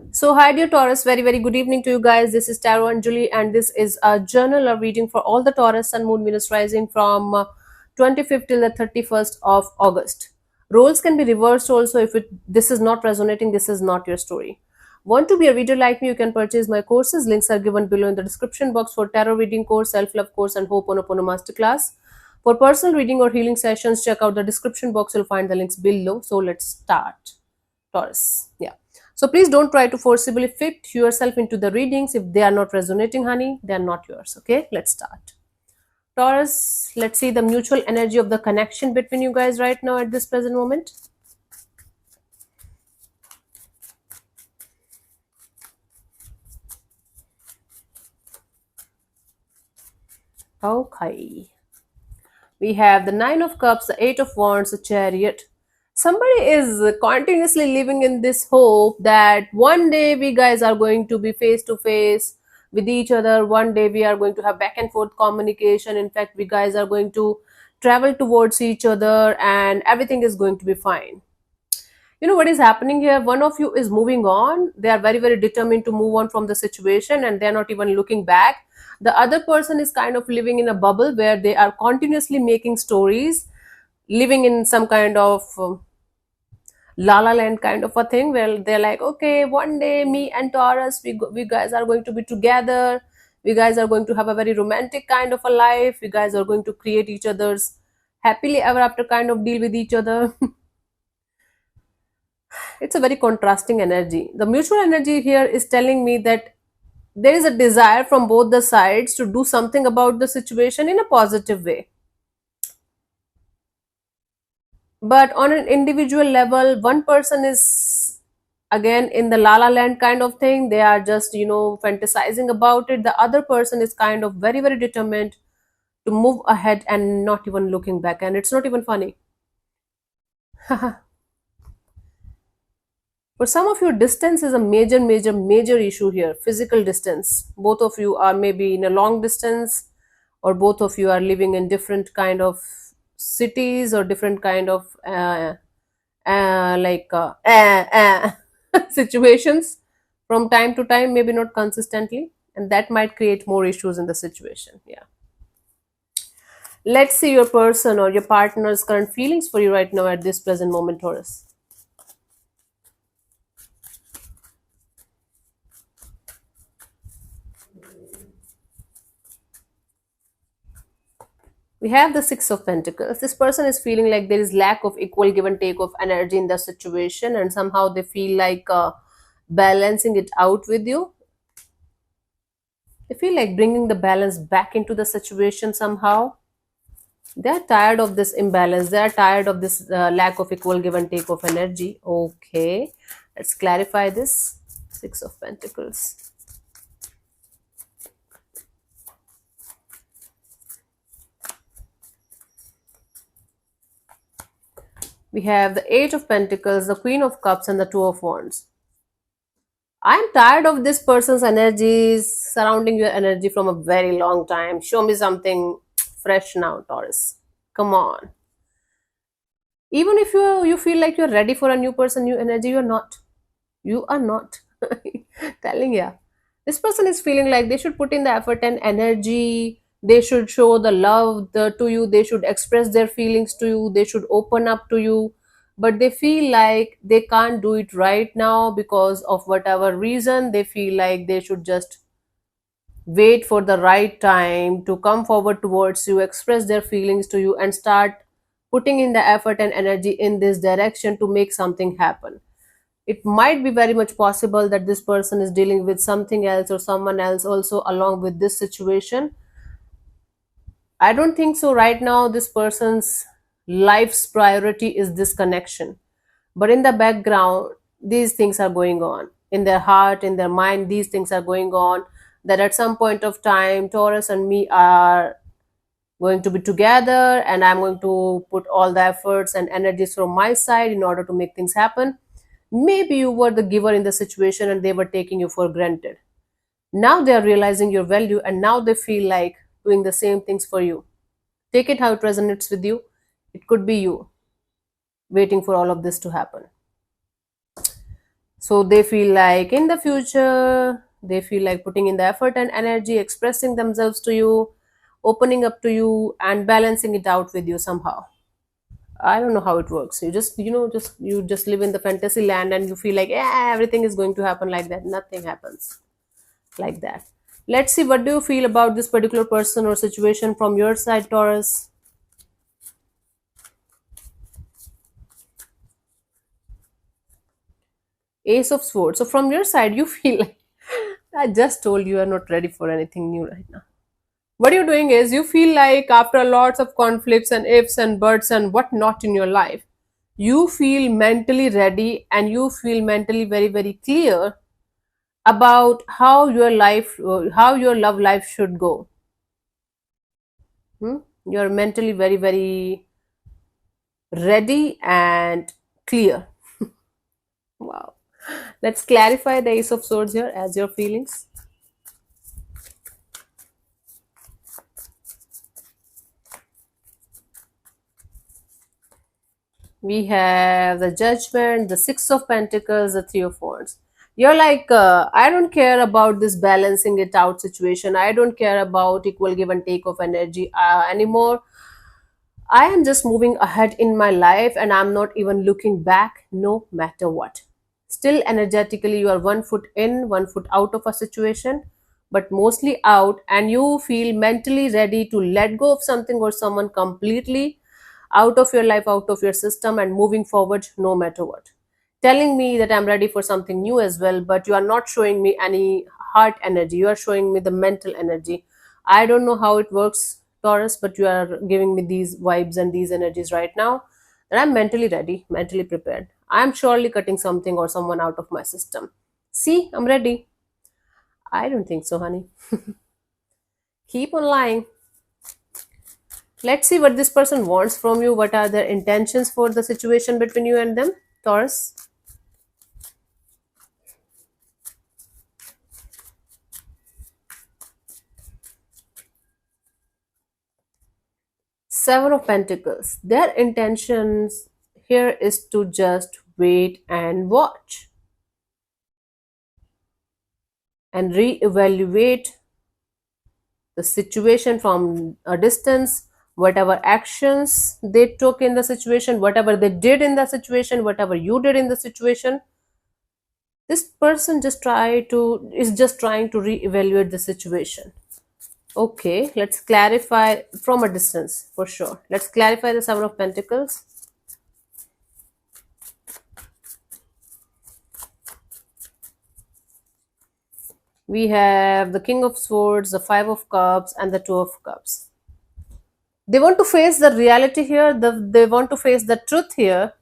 So, hi, dear Taurus. Very, very good evening to you guys. This is Tarot Anjali, and this is a journal of reading for all the Taurus Sun, Moon, Venus rising from 25th till the 31st of August. Roles can be reversed also if this is not resonating, this is not your story. Want to be a reader like me? You can purchase my courses. Links are given below in the description box for tarot reading course, self love course, and Ho'oponopono masterclass. For personal reading or healing sessions, check out the description box. You'll find the links below. So, let's start. Taurus. Yeah. So please don't try to forcibly fit yourself into the readings. If they are not resonating, honey, they are not yours. Okay, let's start. Taurus, let's see the mutual energy of the connection between you guys right now at this present moment. Okay. We have the Nine of Cups, the Eight of Wands, the Chariot. Somebody is continuously living in this hope that one day we guys are going to be face to face with each other. One day we are going to have back and forth communication. In fact, we guys are going to travel towards each other and everything is going to be fine. You know what is happening here? One of you is moving on. They are very, very determined to move on from the situation and they're not even looking back. The other person is kind of living in a bubble where they are continuously making stories, living in some kind of La La Land kind of a thing where they're like, okay, one day me and Taurus, we guys are going to be together. We guys are going to have a very romantic kind of a life. We guys are going to create each other's happily ever after kind of deal with each other. It's a very contrasting energy. The mutual energy here is telling me that there is a desire from both the sides to do something about the situation in a positive way. But on an individual level, one person is again in the La La Land kind of thing. They are just, fantasizing about it. The other person is kind of very, very determined to move ahead and not even looking back. And it's not even funny. For some of you, distance is a major, major, major issue here. Physical distance. Both of you are maybe in a long distance, or both of you are living in different kind of cities or different kind of situations from time to time, maybe not consistently, and that might create more issues in the situation. Yeah. Let's see your person or your partner's current feelings for you right now at this present moment, Taurus. We have the Six of Pentacles. This person is feeling like there is lack of equal give and take of energy in the situation, and somehow they feel like balancing it out with you. They feel like bringing the balance back into the situation somehow. They're tired of this imbalance. They're tired of this lack of equal give and take of energy. Okay, let's clarify this. Six of Pentacles. We have the Eight of Pentacles, the Queen of Cups, and the Two of Wands. I'm tired of this person's energies surrounding your energy from a very long time. Show me something fresh now, Taurus. Come on. Even if you feel like you're ready for a new person, new energy, you're not. You are not. Telling ya. This person is feeling like they should put in the effort and energy. They should show the love to you. They should express their feelings to you. They should open up to you. But they feel like they can't do it right now because of whatever reason. They feel like they should just wait for the right time to come forward towards you, express their feelings to you, and start putting in the effort and energy in this direction to make something happen. It might be very much possible that this person is dealing with something else or someone else also along with this situation. I don't think so right now this person's life's priority is this connection, but in the background these things are going on in their heart, in their mind. These things are going on that at some point of time Taurus and me are going to be together, and I'm going to put all the efforts and energies from my side in order to make things happen. Maybe you were the giver in the situation and they were taking you for granted. Now they are realizing your value and now they feel like doing the same things for you. Take it how it resonates with you. It could be you waiting for all of this to happen. So they feel like in the future, they feel like putting in the effort and energy, expressing themselves to you, opening up to you, and balancing it out with you somehow. I don't know how it works. You just live in the fantasy land and you feel like, yeah, everything is going to happen like that. Nothing happens like that. Let's see, what do you feel about this particular person or situation from your side, Taurus? Ace of Swords. So from your side, you feel like, I just told you are not ready for anything new right now. What you're doing is you feel like after lots of conflicts and ifs and buts and whatnot in your life, you feel mentally ready and you feel mentally very, very clear about how your love life should go. Hmm? You're mentally very, very ready and clear. Wow. Let's clarify the Ace of Swords here as your feelings. We have the Judgment, the Six of Pentacles, the Three of Wands. You're like, I don't care about this balancing it out situation. I don't care about equal give and take of energy anymore. I am just moving ahead in my life and I'm not even looking back no matter what. Still, energetically, you are 1 foot in, 1 foot out of a situation, but mostly out, and you feel mentally ready to let go of something or someone completely out of your life, out of your system, and moving forward no matter what. Telling me that I'm ready for something new as well, but you are not showing me any heart energy. You are showing me the mental energy. I don't know how it works, Taurus, but you are giving me these vibes and these energies right now. And I'm mentally ready, mentally prepared. I'm surely cutting something or someone out of my system. See, I'm ready. I don't think so, honey. Keep on lying. Let's see what this person wants from you. What are their intentions for the situation between you and them, Taurus? Seven of Pentacles. Their intentions here is to just wait and watch and reevaluate the situation from a distance, whatever actions they took in the situation, whatever they did in the situation, whatever you did in the situation. This person is just trying to reevaluate the situation. Okay, let's clarify from a distance for sure. Let's clarify the Seven of Pentacles. We have the King of Swords, the Five of Cups, and the Two of Cups. They want to face the reality here. They want to face the truth here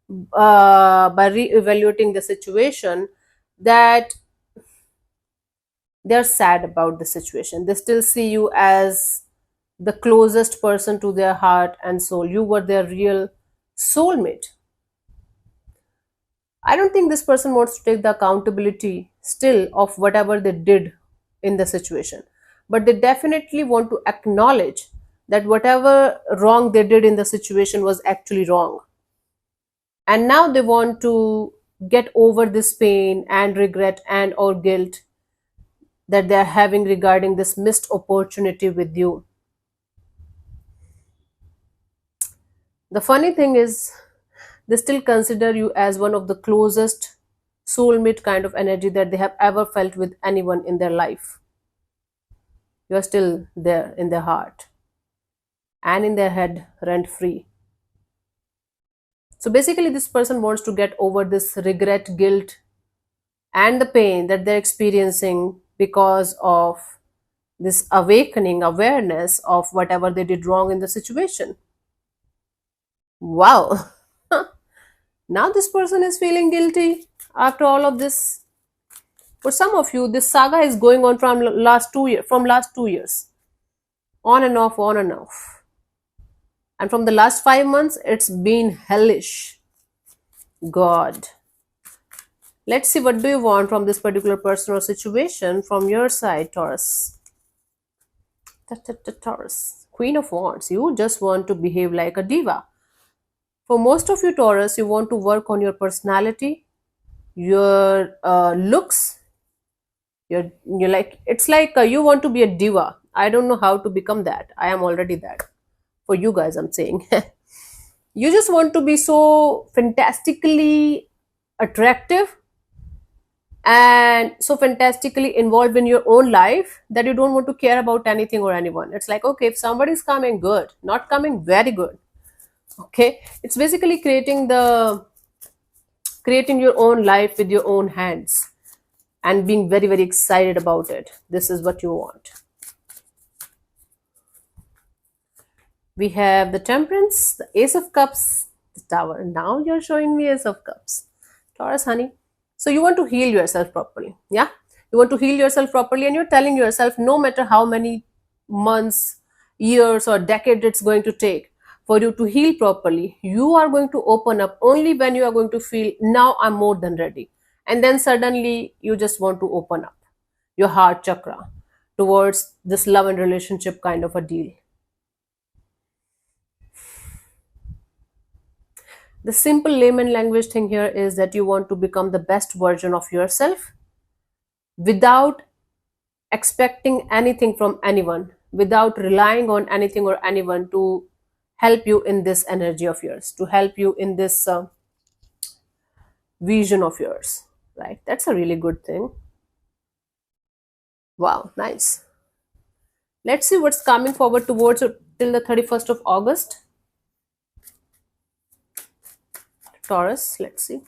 by re-evaluating the situation, that they're sad about the situation. They still see you as the closest person to their heart and soul. You were their real soulmate. I don't think this person wants to take the accountability still of whatever they did in the situation. But they definitely want to acknowledge that whatever wrong they did in the situation was actually wrong. And now they want to get over this pain and regret and or guilt that they are having regarding this missed opportunity with you. The funny thing is, they still consider you as one of the closest soulmate kind of energy that they have ever felt with anyone in their life. You are still there in their heart and in their head, rent free. So basically, this person wants to get over this regret, guilt, and the pain that they're experiencing because of this awakening awareness of whatever they did wrong in the situation. Wow. Now this person is feeling guilty after all of this. For some of you, this saga is going on from last 2 years, on and off, on and off. And from the last 5 months, it's been hellish. God. Let's see, what do you want from this particular person or situation from your side, Taurus? Taurus. Queen of Wands. You just want to behave like a diva. For most of you, Taurus, you want to work on your personality. your looks. You're like, it's like you want to be a diva. I don't know how to become that. I am already that. For you guys, I'm saying. You just want to be so fantastically attractive and so fantastically involved in your own life that you don't want to care about anything or anyone. It's like, okay, if somebody's coming, good, not coming, very good. Okay, it's basically creating your own life with your own hands and being very very excited about it. This is what you want. We have the Temperance, the Ace of Cups, the Tower. Now you're showing me Ace of Cups. Taurus, honey. So you want to heal yourself properly. Yeah? You want to heal yourself properly, and you're telling yourself no matter how many months, years, or decades it's going to take for you to heal properly, you are going to open up only when you are going to feel, now I'm more than ready. And then suddenly you just want to open up your heart chakra towards this love and relationship kind of a deal. The simple layman language thing here is that you want to become the best version of yourself without expecting anything from anyone, without relying on anything or anyone to help you in this energy of yours, to help you in this vision of yours, right? That's a really good thing. Wow, nice. Let's see what's coming forward towards till the 31st of August. Taurus, let's see.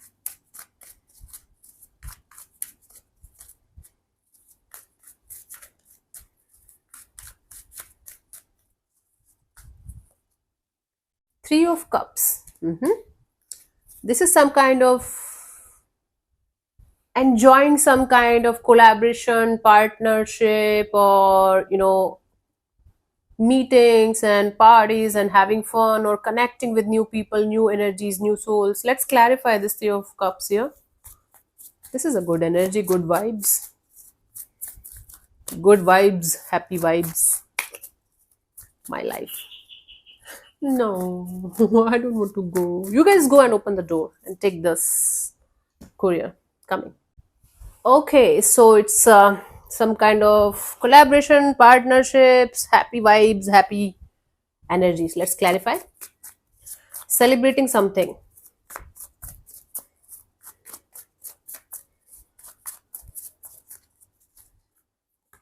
Three of Cups. This is some kind of enjoying some kind of collaboration, partnership, or meetings and parties and having fun or connecting with new people, new energies, new souls. Let's clarify this Three of Cups here. This is a good energy, good vibes. Good vibes, happy vibes. My life. No, I don't want to go. You guys go and open the door and take this courier coming. Okay, so it's some kind of collaboration, partnerships, happy vibes, happy energies. Let's clarify. Celebrating something.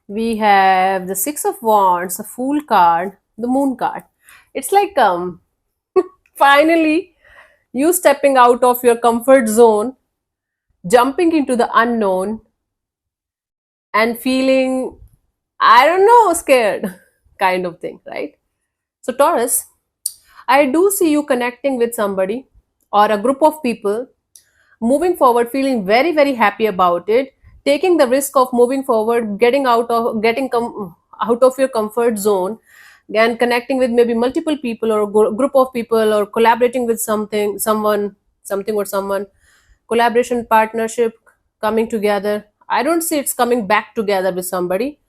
We have the Six of Wands, the Fool card, the Moon card. It's like finally you stepping out of your comfort zone, jumping into the unknown, and feeling, I don't know, scared kind of thing, right? So, Taurus, I do see you connecting with somebody or a group of people, moving forward, feeling very, very happy about it, taking the risk of moving forward, out of your comfort zone, and connecting with maybe multiple people or a group of people, or collaborating with something or someone, collaboration, partnership, coming together. I don't see it's coming back together with somebody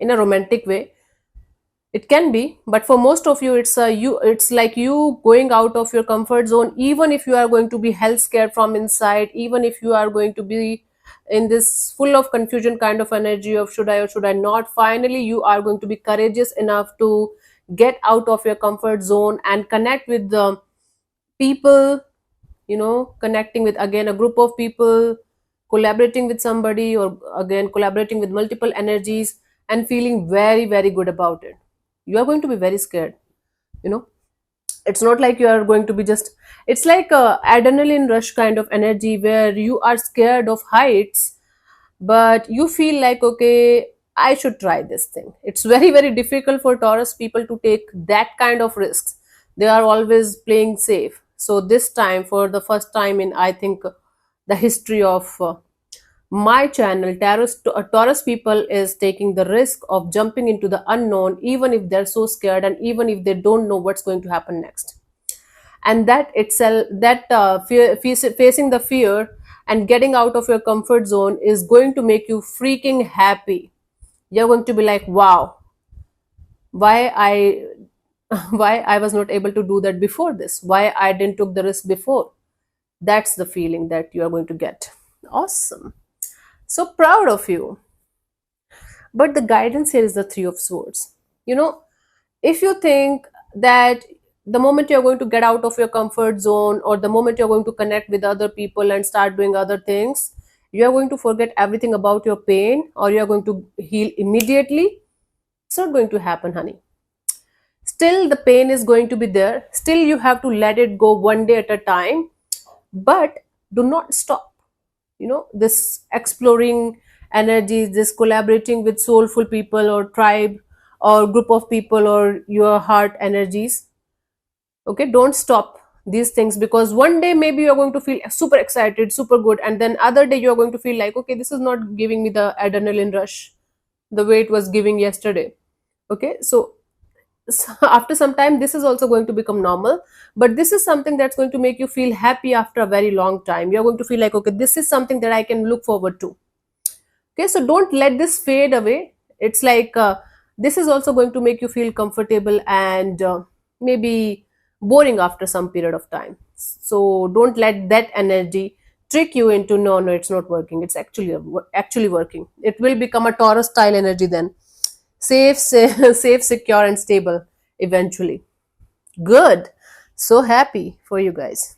in a romantic way. It can be, but for most of you, it's like you going out of your comfort zone, even if you are going to be hell scared from inside, even if you are going to be in this full of confusion kind of energy of should I or should I not. Finally, you are going to be courageous enough to get out of your comfort zone and connect with the people, connecting with again a group of people, collaborating with somebody, or again collaborating with multiple energies, and feeling very very good about it. You are going to be very scared, you know it's not like you are going to be just, it's like a adrenaline rush kind of energy where you are scared of heights, but you feel like, okay, I should try this thing. It's very very difficult for Taurus people to take that kind of risks. They are always playing safe. So this time, for the first time in, I think, the history of my channel, Taurus people is taking the risk of jumping into the unknown, even if they're so scared and even if they don't know what's going to happen next. And that itself, that facing the fear and getting out of your comfort zone is going to make you freaking happy. You're going to be like, wow, why I why I was not able to do that before this, why I didn't took the risk before. That's the feeling that you are going to get. Awesome. So proud of you. But the guidance here is the Three of Swords. You know, if you think that the moment you're going to get out of your comfort zone, or the moment you're going to connect with other people and start doing other things, you are going to forget everything about your pain, or you are going to heal immediately, it's not going to happen, honey. Still, the pain is going to be there. Still, you have to let it go one day at a time, but do not stop. This exploring energies, this collaborating with soulful people or tribe or group of people or your heart energies. Okay, don't stop these things, because one day maybe you're going to feel super excited, super good, and then other day you're going to feel like, okay, this is not giving me the adrenaline rush the way it was giving yesterday. Okay, so after some time this is also going to become normal, but this is something that's going to make you feel happy after a very long time. You're going to feel like, okay, this is something that I can look forward to. Okay, so don't let this fade away. It's like, this is also going to make you feel comfortable and maybe boring after some period of time. So don't let that energy trick you into, no, no, it's not working, it's actually working. It will become a Taurus style energy then. Safe, safe, secure, and stable eventually. Good. So happy for you guys.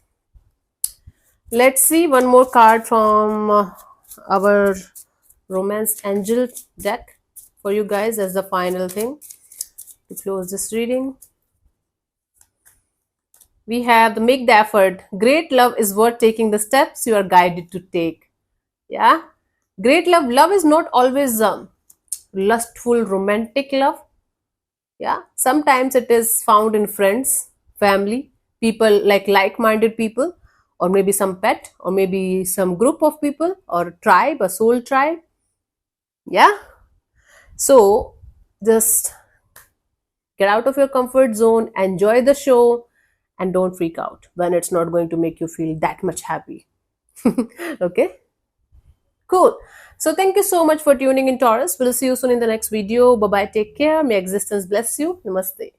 Let's see one more card from our Romance Angel deck for you guys as the final thing to close this reading. We have the Make the Effort. Great love is worth taking the steps you are guided to take. Yeah. Great love. Love is not always lustful, romantic love. Yeah, sometimes it is found in friends, family, people, like-minded people, or maybe some pet, or maybe some group of people, or tribe, a soul tribe. Yeah, so just get out of your comfort zone, enjoy the show, and don't freak out when it's not going to make you feel that much happy. Okay, cool. So thank you so much for tuning in, Taurus. We'll see you soon in the next video. Bye bye, take care, may existence bless you. Namaste.